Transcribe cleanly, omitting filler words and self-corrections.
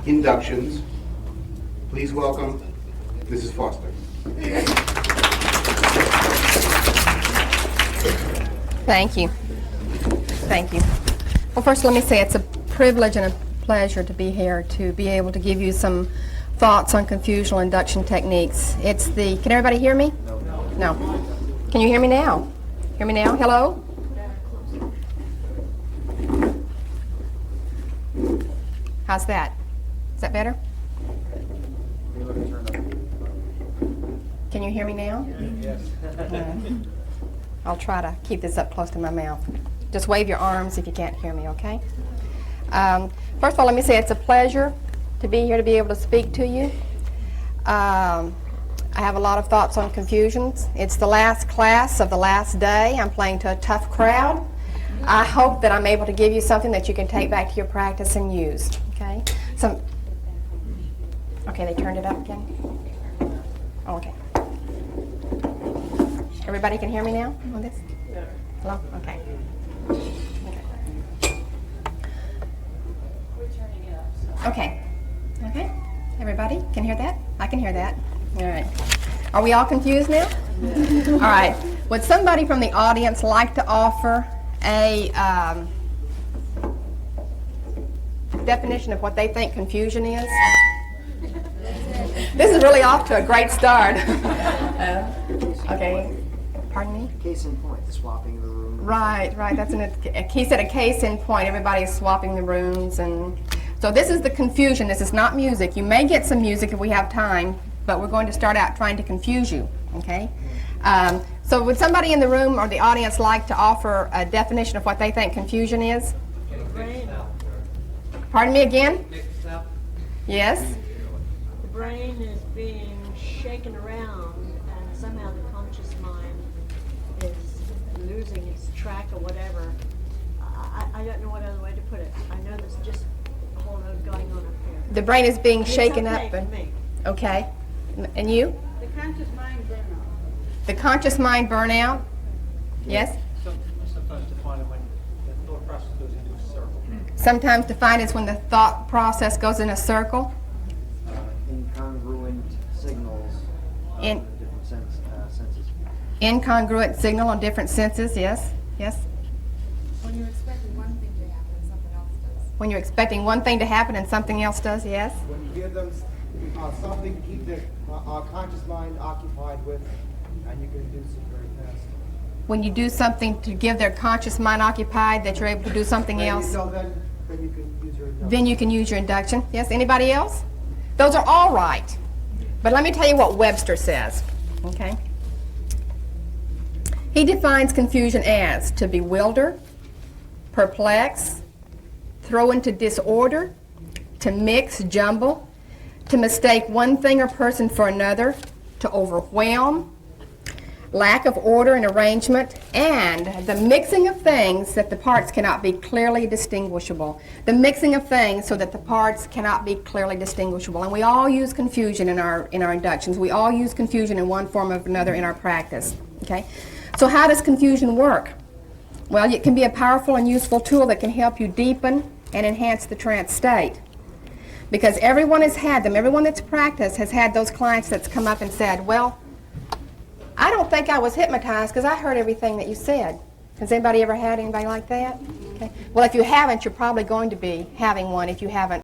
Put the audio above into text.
Inductions. Please welcome Mrs. Foster. Thank you. Thank you. Well, first let me say it's a privilege and a pleasure to be here to be able to give you some thoughts on confusional induction techniques. Can everybody hear me? No. Can you hear me now? Hear me now? Hello? How's that? Is that better? Can you hear me now? Yes. I'll try to keep this up close to my mouth. Just wave your arms if you can't hear me, okay? First of all, let me say it's a pleasure to be here to be able to speak to you. I have a lot of thoughts on confusions. It's the last class of the last day. I'm playing to a tough crowd. I hope that I'm able to give you something that you can take back to your practice and use, okay? Okay, they turned it up again? Oh, okay. Everybody can hear me now on this? Hello? Okay. Okay. Okay. Everybody can hear that? I can hear that. All right. Are we all confused now? All right. Would somebody from the audience like to offer a definition of what they think confusion is? This is really off to a great start. Okay. Pardon me? Case in point, swapping the room. Right. He said a case in point. Everybody's swapping the rooms, and so this is the confusion. This is not music. You may get some music if we have time, but we're going to start out trying to confuse you. Okay. So would somebody in the room or the audience like to offer a definition of what they think confusion is? Pardon me again? Yes. The brain is being shaken around, and somehow the conscious mind is losing its track or whatever. I don't know what other way to put it. I know there's just a whole lot going on up here. The brain is being shaken okay up. for me. Okay. And you? The conscious mind burnout. The conscious mind burnout? Yes? Sometimes define it when the thought process goes into a circle. Sometimes defined as when the thought process goes in a circle. Incongruent signals In- on different senses. Incongruent signal on different senses, yes? Yes? When you're expecting one thing to happen and something else does. When you're expecting one thing to happen and something else does, yes? When you give them something to keep their conscious mind occupied with, and you can induce it very fast. When you do something to give their conscious mind occupied that you're able to do something else, So then you can use your induction. then you can use your induction. Yes, anybody else? Those are all right. But let me tell you what Webster says, okay? He defines confusion as to bewilder, perplex, throw into disorder, to mix, jumble, to mistake one thing or person for another, to overwhelm, lack of order and arrangement, and the mixing of things that the parts cannot be clearly distinguishable. The mixing of things so that the parts cannot be clearly distinguishable. And we all use confusion in our inductions. We all use confusion in one form or another in our practice. Okay? So how does confusion work? Well, it can be a powerful and useful tool that can help you deepen and enhance the trance state. Because everyone has had them. Everyone that's practiced has had those clients that's come up and said, well, I don't think I was hypnotized because I heard everything that you said. Has anybody ever had anybody like that? Okay. Well, if you haven't, you're probably going to be having one if you haven't